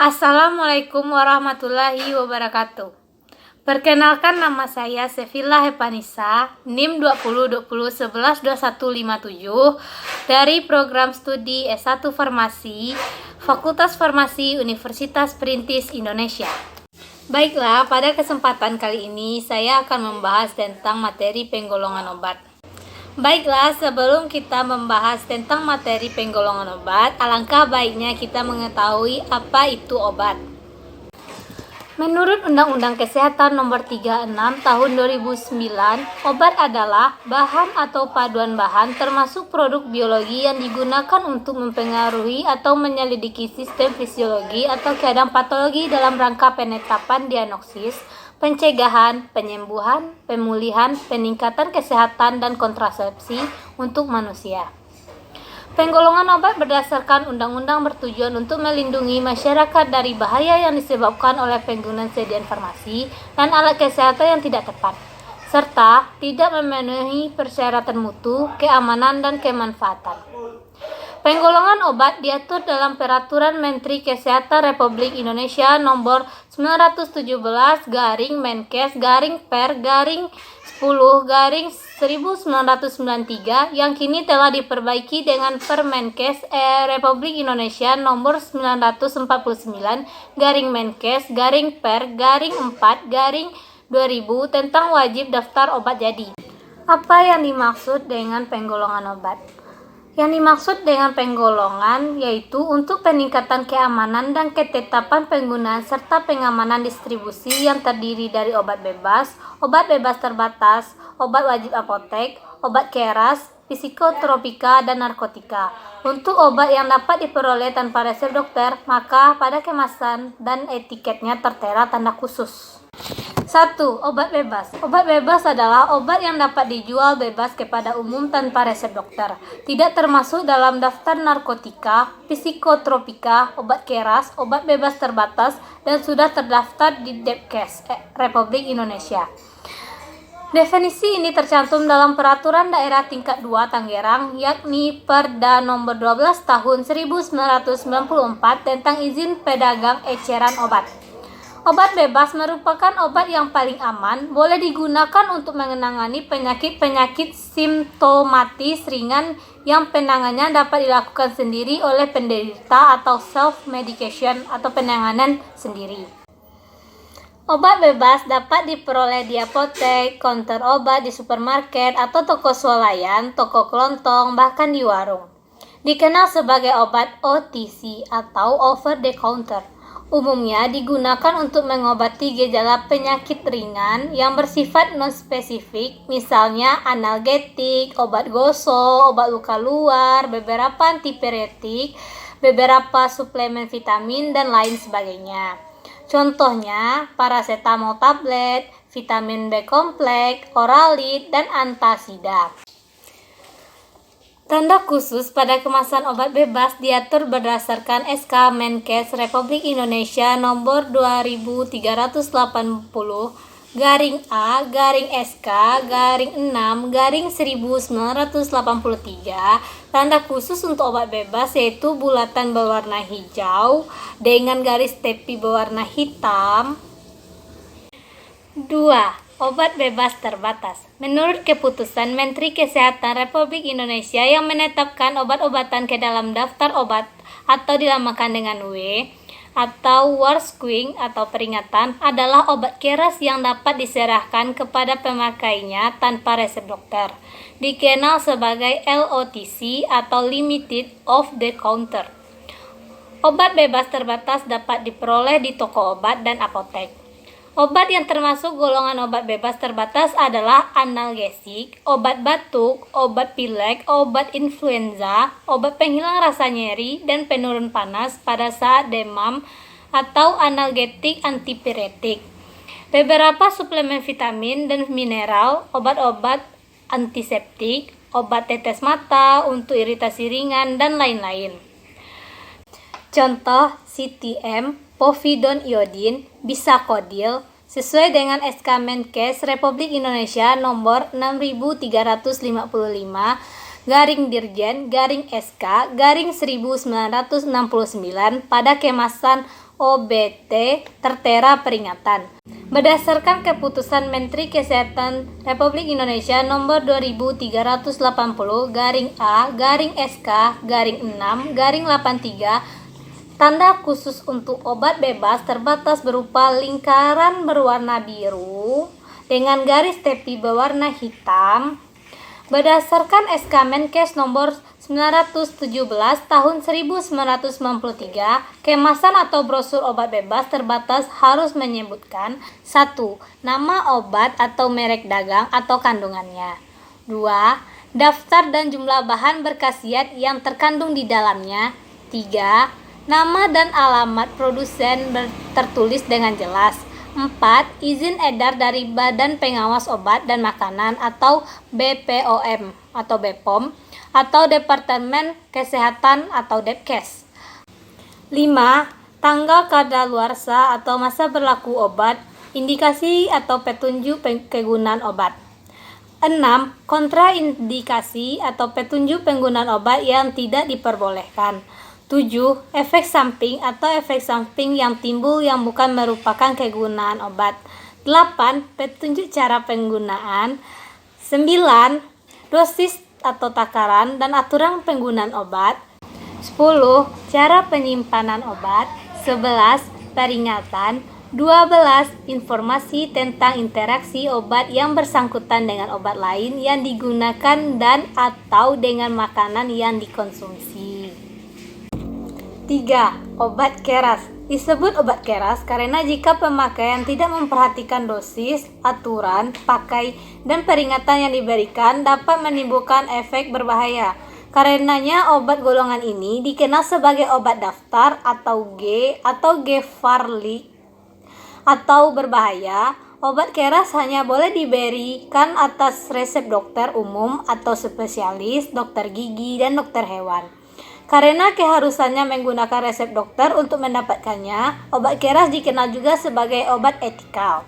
Assalamualaikum warahmatullahi wabarakatuh. Perkenalkan, nama saya Sevilla Hepanisa, NIM 2020112157 dari program studi S1 Farmasi, Fakultas Farmasi Universitas Perintis Indonesia. Baiklah, pada kesempatan kali ini saya akan membahas tentang materi penggolongan obat. Baiklah, sebelum kita membahas tentang materi penggolongan obat, alangkah baiknya kita mengetahui apa itu obat. Menurut Undang-Undang Kesehatan Nomor 36 Tahun 2009, obat adalah bahan atau paduan bahan termasuk produk biologi yang digunakan untuk mempengaruhi atau menyelidiki sistem fisiologi atau keadaan patologi dalam rangka penetapan diagnosis, pencegahan, penyembuhan, pemulihan, peningkatan kesehatan, dan kontrasepsi untuk manusia. Penggolongan obat berdasarkan undang-undang bertujuan untuk melindungi masyarakat dari bahaya yang disebabkan oleh penggunaan sediaan farmasi dan alat kesehatan yang tidak tepat, serta tidak memenuhi persyaratan mutu, keamanan, dan kemanfaatan. Penggolongan obat diatur dalam Peraturan Menteri Kesehatan Republik Indonesia Nomor 917/Per/10/1993 yang kini telah diperbaiki dengan Permenkes Republik Indonesia Nomor 949/Menkes/Per/4/2000 tentang wajib daftar obat jadi. Apa yang dimaksud dengan penggolongan obat? Yang dimaksud dengan penggolongan yaitu untuk peningkatan keamanan dan ketetapan penggunaan serta pengamanan distribusi yang terdiri dari obat bebas terbatas, obat wajib apotek, obat keras, psikotropika, dan narkotika. Untuk obat yang dapat diperoleh tanpa resep dokter, maka pada kemasan dan etiketnya tertera tanda khusus. 1. Obat bebas. Obat bebas adalah obat yang dapat dijual bebas kepada umum tanpa resep dokter. Tidak termasuk dalam daftar narkotika, psikotropika, obat keras, obat bebas terbatas, dan sudah terdaftar di Depkes Republik Indonesia. Definisi ini tercantum dalam Peraturan Daerah Tingkat 2 Tangerang, yakni Perda Nomor 12 Tahun 1994 tentang izin pedagang eceran obat. Obat bebas merupakan obat yang paling aman, boleh digunakan untuk menangani penyakit-penyakit simptomatis ringan yang penanganannya dapat dilakukan sendiri oleh penderita atau self-medication atau penanganan sendiri. Obat bebas dapat diperoleh di apotek, konter obat di supermarket atau toko swalayan, toko kelontong, bahkan di warung. Dikenal sebagai obat OTC atau over the counter. Umumnya digunakan untuk mengobati gejala penyakit ringan yang bersifat non-spesifik, misalnya analgetik, obat gosok, obat luka luar, beberapa antipiretik, beberapa suplemen vitamin, dan lain sebagainya. Contohnya, paracetamol tablet, vitamin B kompleks, oralit, dan antasida. Tanda khusus pada kemasan obat bebas diatur berdasarkan SK Menkes Republik Indonesia Nomor 23/A/SK/6/1983. Tanda khusus untuk obat bebas yaitu bulatan berwarna hijau dengan garis tepi berwarna hitam. 2. Obat bebas terbatas. Menurut keputusan Menteri Kesehatan Republik Indonesia yang menetapkan obat-obatan ke dalam daftar obat atau dinamakan dengan W atau warning atau peringatan adalah obat keras yang dapat diserahkan kepada pemakainya tanpa resep dokter. Dikenal sebagai LOTC atau Limited Off the Counter. Obat bebas terbatas dapat diperoleh di toko obat dan apotek. Obat yang termasuk golongan obat bebas terbatas adalah analgesik, obat batuk, obat pilek, obat influenza, obat penghilang rasa nyeri dan penurun panas pada saat demam atau analgetik antipiretik. Beberapa suplemen vitamin dan mineral, obat-obat antiseptik, obat tetes mata untuk iritasi ringan, dan lain-lain. Contoh CTM, povidone iodin, bisakodil, sesuai dengan SK Menkes Republik Indonesia Nomor 6355 garing Dirjen garing SK garing 1969 pada kemasan OBT tertera peringatan. Berdasarkan keputusan Menteri Kesehatan Republik Indonesia nomor 2380 garing A garing SK garing 6 garing 83, tanda khusus untuk obat bebas terbatas berupa lingkaran berwarna biru dengan garis tepi berwarna hitam. Berdasarkan SK Menkes nomor 917 tahun 1993, kemasan atau brosur obat bebas terbatas harus menyebutkan 1. Nama obat atau merek dagang atau kandungannya. 2. Daftar dan jumlah bahan berkhasiat yang terkandung di dalamnya. 3. Nama dan alamat produsen tertulis dengan jelas. 4. Izin edar dari Badan Pengawas Obat dan Makanan atau BPOM atau BPOM atau Departemen Kesehatan atau Depkes. 5. Tanggal kadaluarsa atau masa berlaku obat, indikasi atau petunjuk kegunaan obat. 6. Kontraindikasi atau petunjuk penggunaan obat yang tidak diperbolehkan. 7. Efek samping atau efek samping yang timbul yang bukan merupakan kegunaan obat. 8. Petunjuk cara penggunaan. 9. Dosis atau takaran dan aturan penggunaan obat. 10. Cara penyimpanan obat. 11. Peringatan. 12. Informasi tentang interaksi obat yang bersangkutan dengan obat lain yang digunakan dan atau dengan makanan yang dikonsumsi. 3. Obat keras. Disebut obat keras karena jika pemakaian tidak memperhatikan dosis, aturan, pakai, dan peringatan yang diberikan dapat menimbulkan efek berbahaya. Karenanya obat golongan ini dikenal sebagai obat daftar atau G atau gevaarlijk atau berbahaya. Obat keras hanya boleh diberikan atas resep dokter umum atau spesialis, dokter gigi, dan dokter hewan. Karena keharusannya menggunakan resep dokter untuk mendapatkannya, obat keras dikenal juga sebagai obat etikal.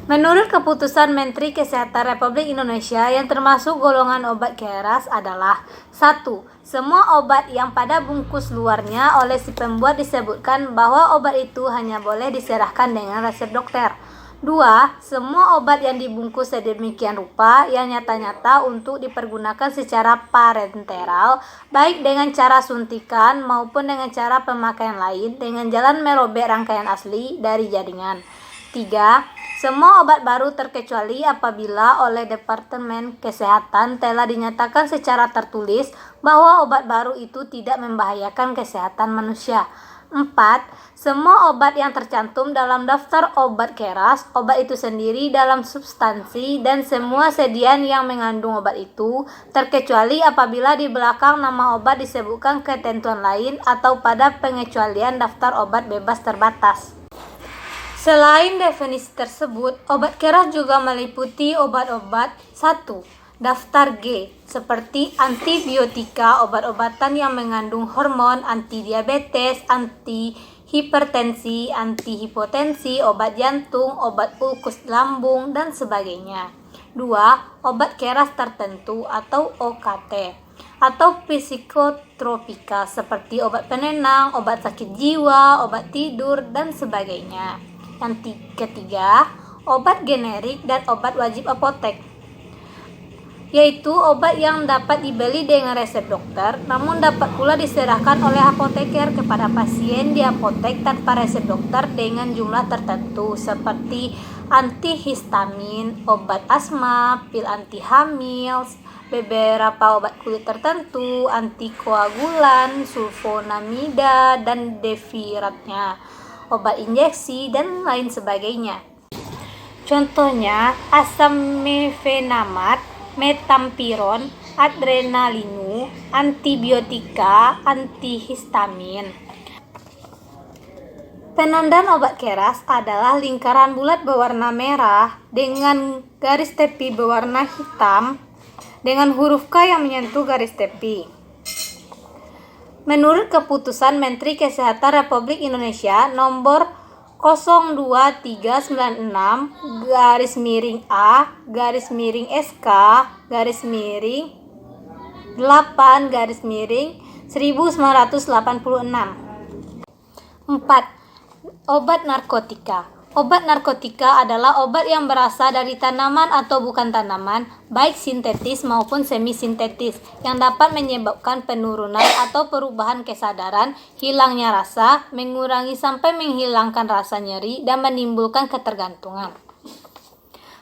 Menurut keputusan Menteri Kesehatan Republik Indonesia yang termasuk golongan obat keras adalah 1. Semua obat yang pada bungkus luarnya oleh si pembuat disebutkan bahwa obat itu hanya boleh diserahkan dengan resep dokter. 2. Semua obat yang dibungkus sedemikian rupa yang nyata-nyata untuk dipergunakan secara parenteral, baik dengan cara suntikan maupun dengan cara pemakaian lain dengan jalan merobek rangkaian asli dari jaringan. 3. Semua obat baru terkecuali apabila oleh Departemen Kesehatan telah dinyatakan secara tertulis bahwa obat baru itu tidak membahayakan kesehatan manusia. 4. Semua obat yang tercantum dalam daftar obat keras, obat itu sendiri dalam substansi dan semua sediaan yang mengandung obat itu, terkecuali apabila di belakang nama obat disebutkan ketentuan lain atau pada pengecualian daftar obat bebas terbatas. Selain definisi tersebut, obat keras juga meliputi obat-obat 1. Daftar G, seperti antibiotika, obat-obatan yang mengandung hormon, anti-diabetes, anti-hipertensi, anti-hipotensi, obat jantung, obat ulkus lambung, dan sebagainya. 2. Obat keras tertentu atau OKT, atau psikotropika, seperti obat penenang, obat sakit jiwa, obat tidur, dan sebagainya. Yang ketiga, obat generik dan obat wajib apotek, yaitu obat yang dapat dibeli dengan resep dokter, namun dapat pula diserahkan oleh apoteker kepada pasien di apotek tanpa resep dokter dengan jumlah tertentu, seperti antihistamin, obat asma, pil anti hamil, beberapa obat kulit tertentu, antikoagulan, sulfonamida dan defiratnya, obat injeksi, dan lain sebagainya. Contohnya asam mefenamat, metampiron, adrenalinu, antibiotika, antihistamin. Penandaan obat keras adalah lingkaran bulat berwarna merah dengan garis tepi berwarna hitam dengan huruf K yang menyentuh garis tepi. Menurut keputusan Menteri Kesehatan Republik Indonesia nomor 02396 garis miring A garis miring SK garis miring 8/1986. 4. Obat narkotika. Obat narkotika adalah obat yang berasal dari tanaman atau bukan tanaman, baik sintetis maupun semi-sintetis, yang dapat menyebabkan penurunan atau perubahan kesadaran, hilangnya rasa, mengurangi sampai menghilangkan rasa nyeri, dan menimbulkan ketergantungan.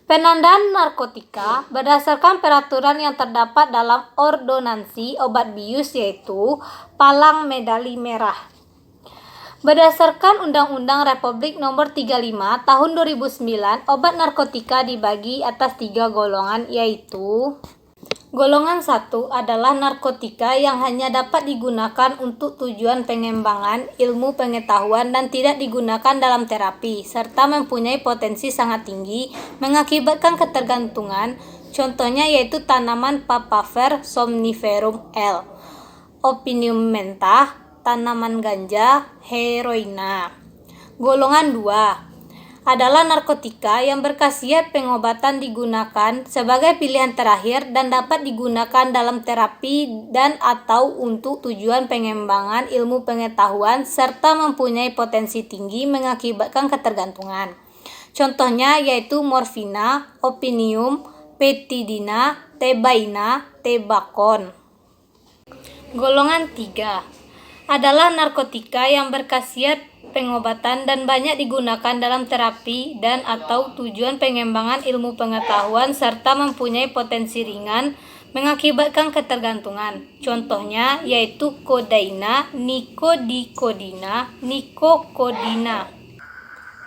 Penandaan narkotika berdasarkan peraturan yang terdapat dalam ordonansi obat bius, yaitu palang medali merah. Berdasarkan Undang-Undang Republik Nomor 35 Tahun 2009, obat narkotika dibagi atas 3 golongan, yaitu golongan 1 adalah narkotika yang hanya dapat digunakan untuk tujuan pengembangan ilmu pengetahuan dan tidak digunakan dalam terapi, serta mempunyai potensi sangat tinggi mengakibatkan ketergantungan. Contohnya yaitu tanaman Papaver somniferum L, opium mentah, tanaman ganja, heroina. Golongan 2 adalah narkotika yang berkhasiat pengobatan, digunakan sebagai pilihan terakhir dan dapat digunakan dalam terapi dan atau untuk tujuan pengembangan ilmu pengetahuan serta mempunyai potensi tinggi mengakibatkan ketergantungan. Contohnya yaitu morfina, opium, petidina, tebaina, tebakon. Golongan 3 adalah narkotika yang berkhasiat pengobatan dan banyak digunakan dalam terapi dan atau tujuan pengembangan ilmu pengetahuan serta mempunyai potensi ringan mengakibatkan ketergantungan. Contohnya yaitu kodaina, nikodikodina, nikokodina.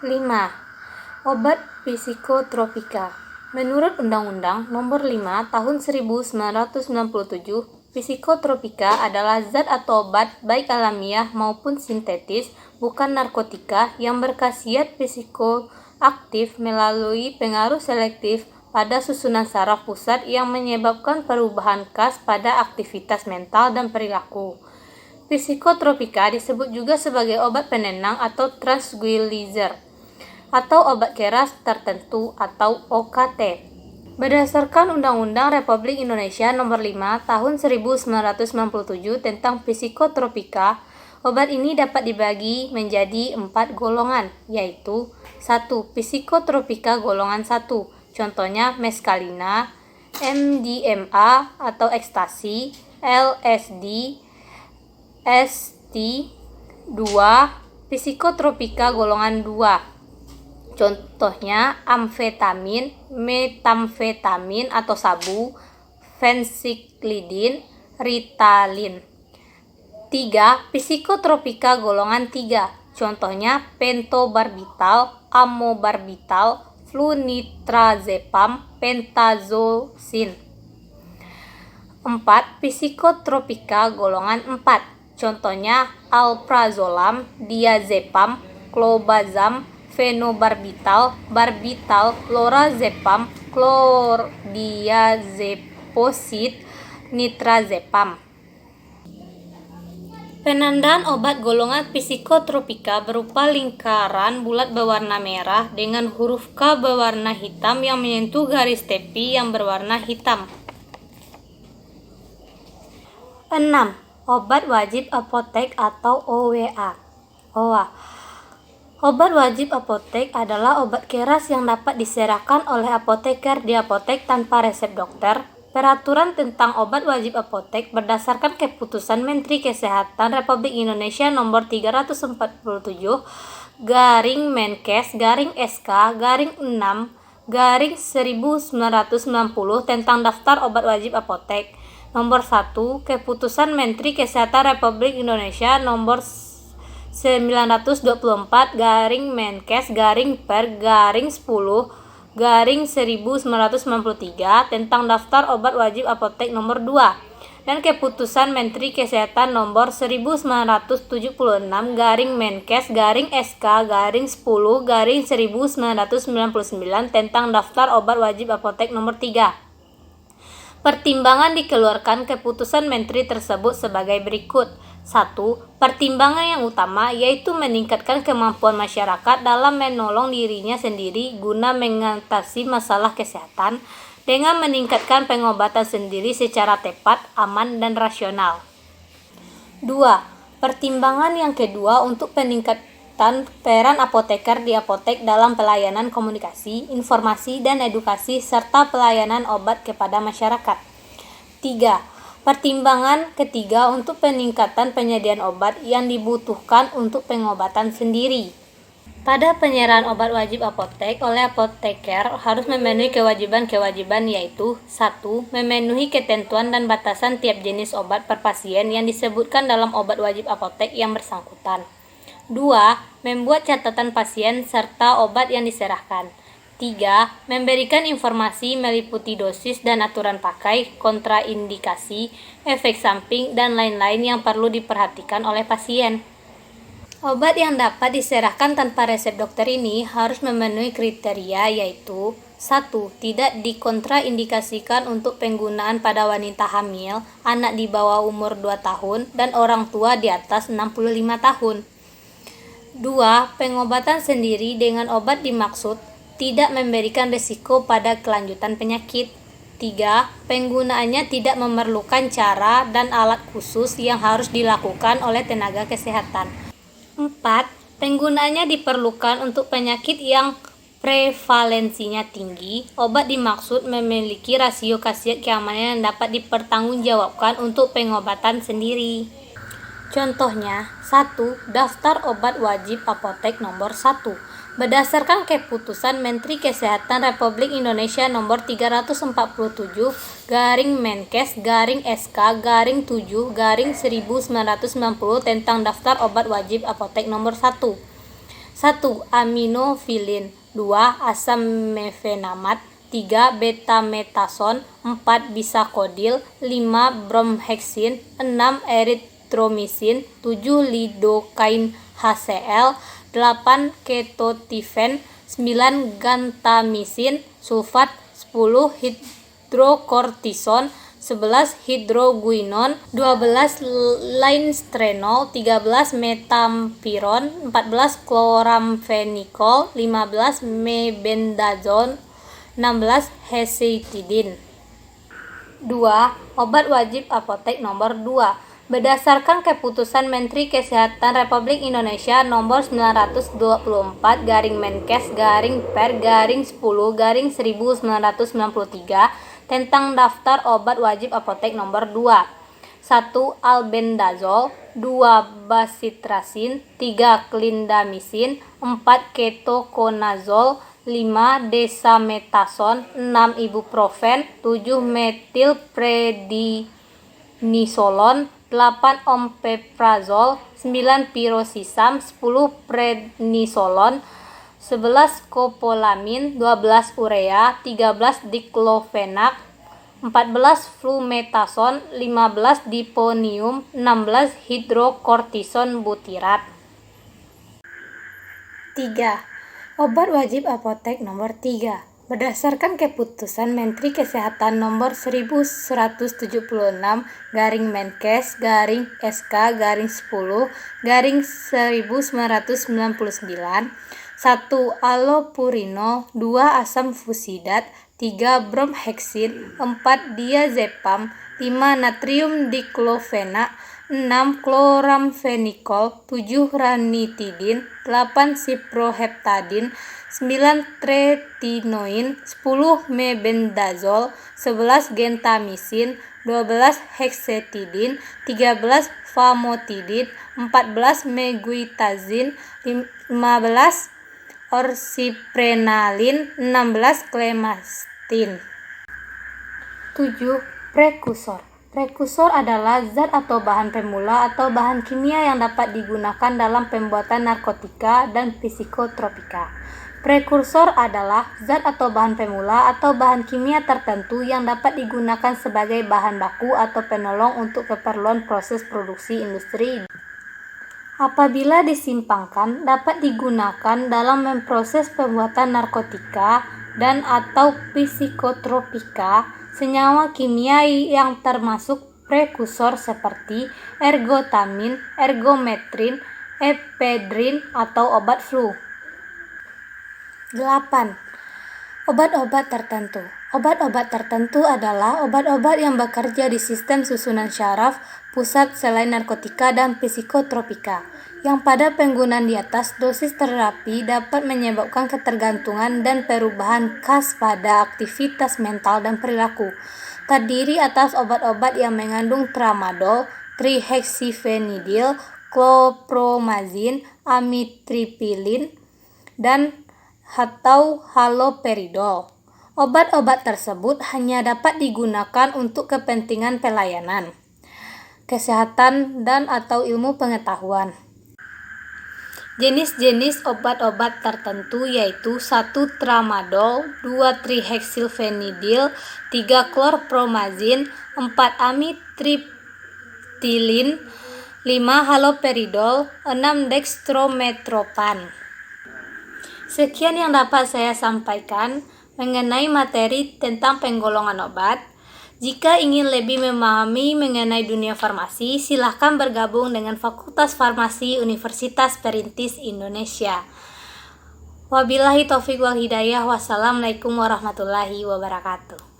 5. Obat psikotropika. Menurut Undang-Undang Nomor 5 Tahun 1997, psikotropika adalah zat atau obat baik alamiah maupun sintetis, bukan narkotika, yang berkhasiat psikoaktif melalui pengaruh selektif pada susunan saraf pusat yang menyebabkan perubahan khas pada aktivitas mental dan perilaku. Psikotropika disebut juga sebagai obat penenang atau tranquilizer, atau obat keras tertentu atau OKT. Berdasarkan Undang-Undang Republik Indonesia Nomor 5 Tahun 1997 tentang psikotropika, obat ini dapat dibagi menjadi 4 golongan, yaitu 1. Psikotropika golongan 1, contohnya meskalina, MDMA atau ekstasi, LSD, ST. 2. Psikotropika golongan 2, contohnya amfetamin, metamfetamin atau sabu, fensiklidin, Ritalin. 3. Psikotropika golongan 3, contohnya pentobarbital, amobarbital, flunitrazepam, pentazocin. 4. Psikotropika golongan 4, contohnya alprazolam, diazepam, clobazam, fenobarbital, barbital, lorazepam, chlordiazeposid, nitrazepam. Penandaan obat golongan psikotropika berupa lingkaran bulat berwarna merah dengan huruf K berwarna hitam yang menyentuh garis tepi yang berwarna hitam. 6. Obat wajib apotek atau OWA. Obat wajib apotek adalah obat keras yang dapat diserahkan oleh apoteker di apotek tanpa resep dokter. Peraturan tentang obat wajib apotek berdasarkan Keputusan Menteri Kesehatan Republik Indonesia Nomor 347 /SK/6/1990 tentang daftar obat wajib apotek. Nomor 1. Keputusan Menteri Kesehatan Republik Indonesia Nomor 924/per/10/1993 tentang daftar obat wajib apotek nomor 2 dan Keputusan Menteri Kesehatan nomor 1999/SK/10/1999 tentang daftar obat wajib apotek nomor 3. Pertimbangan dikeluarkan Keputusan Menteri tersebut sebagai berikut. 1. Pertimbangan yang utama yaitu meningkatkan kemampuan masyarakat dalam menolong dirinya sendiri guna mengatasi masalah kesehatan. dengan meningkatkan pengobatan sendiri secara tepat, aman, dan rasional. 2. Pertimbangan yang kedua untuk peningkatan peran apoteker di apotek dalam pelayanan komunikasi, informasi, dan edukasi serta pelayanan obat kepada masyarakat. 3. Pertimbangan ketiga untuk peningkatan penyediaan obat yang dibutuhkan untuk pengobatan sendiri. Pada penyerahan obat wajib apotek oleh apoteker harus memenuhi kewajiban-kewajiban yaitu 1. Memenuhi ketentuan dan batasan tiap jenis obat per pasien yang disebutkan dalam obat wajib apotek yang bersangkutan. 2. Membuat catatan pasien serta obat yang diserahkan. 3. Memberikan informasi meliputi dosis dan aturan pakai, kontraindikasi, efek samping, dan lain-lain yang perlu diperhatikan oleh pasien. Obat yang dapat diserahkan tanpa resep dokter ini harus memenuhi kriteria yaitu 1. Tidak dikontraindikasikan untuk penggunaan pada wanita hamil, anak di bawah umur 2 tahun, dan orang tua di atas 65 tahun. 2. Pengobatan sendiri dengan obat dimaksud tidak memberikan risiko pada kelanjutan penyakit. 3. Penggunaannya tidak memerlukan cara dan alat khusus yang harus dilakukan oleh tenaga kesehatan. 4. Penggunaannya diperlukan untuk penyakit yang prevalensinya tinggi. Obat dimaksud memiliki rasio khasiat keamanan yang dapat dipertanggungjawabkan untuk pengobatan sendiri. Contohnya, 1. Daftar obat wajib apotek nomor 1. Berdasarkan keputusan Menteri Kesehatan Republik Indonesia nomor 344-SK-SK-7-1990 tentang daftar obat wajib apotek nomor 1. 1. Aminofilin. 2. Asam mefenamat. 3. Betametason. 4. Bisakodil. 5. Bromheksin. 6. Eritromisin. 7. Lidocaine HCl. 8. Ketotifen. 9. Gantamisin sulfat. 10. Hidrokortison. 11. Hidroguinon. 12. Linestrenol. 13. Metampiron. 14. Chloramphenicol. 15. Mebendazole. 16. Hesitidin. 2. Obat wajib apotek nomor 2. Berdasarkan keputusan Menteri Kesehatan Republik Indonesia nomor 924/Per/10/1993 tentang daftar obat wajib apotek nomor 2. 1. Albendazole. 2. Bacitracin. 3. Clindamycin. 4. Ketoconazole. 5. Desamethasone. 6. Ibuprofen. 7. Metilprednisolon. 8. Omeprazole. 9. Pirosisam. 10. Prednisolon. 11. Copolamin. 12. Urea. 13. Diclofenac. 14. Flumethasone. 15. Diponium. 16. Hidrokortison butirat. 3. Obat wajib apotek nomor 3. Berdasarkan keputusan Menteri Kesehatan nomor 11-SK-10-10-1999. 1. Allopurinol. 2. Asam fusidat. 3. Bromheksin. 4. diazepam. 5. Natrium diklofenak. 6. Chloramphenicol. 7. Ranitidin. 8. Ciproheptadin. 9. Tretinoin. 10. Mebendazole. 11. Gentamisin. 12. Hexetidin. 13. Famotidin. 14. Meguitazin. 15. Orsiprenalin. 16. Clemastine. 7. Prekursor. Prekursor adalah zat atau bahan pemula atau bahan kimia yang dapat digunakan dalam pembuatan narkotika dan psikotropika. Prekursor adalah zat atau bahan pemula atau bahan kimia tertentu yang dapat digunakan sebagai bahan baku atau penolong untuk keperluan proses produksi industri. Apabila disimpangkan, dapat digunakan dalam memproses pembuatan narkotika dan atau psikotropika. Senyawa kimia yang termasuk prekursor seperti ergotamin, ergometrin, ephedrin, atau obat flu. 8. Obat-obat tertentu. Obat-obat tertentu adalah obat-obat yang bekerja di sistem susunan syaraf, pusat selain narkotika dan psikotropika, yang pada penggunaan di atas dosis terapi dapat menyebabkan ketergantungan dan perubahan khas pada aktivitas mental dan perilaku. Terdiri atas obat-obat yang mengandung tramadol, trihexyphenidyl, chlorpromazine, amitriptyline, dan atau haloperidol. Obat-obat tersebut hanya dapat digunakan untuk kepentingan pelayanan, kesehatan, dan atau ilmu pengetahuan. Jenis-jenis obat-obat tertentu yaitu 1 tramadol, 2 trihexyphenidyl, 3 chlorpromazine, 4 amitriptyline, 5 haloperidol, 6 dextrometropan. Sekian yang dapat saya sampaikan mengenai materi tentang penggolongan obat. Jika ingin lebih memahami mengenai dunia farmasi, silakan bergabung dengan Fakultas Farmasi Universitas Perintis Indonesia. Wabillahi taufiq wal hidayah. Wassalamualaikum warahmatullahi wabarakatuh.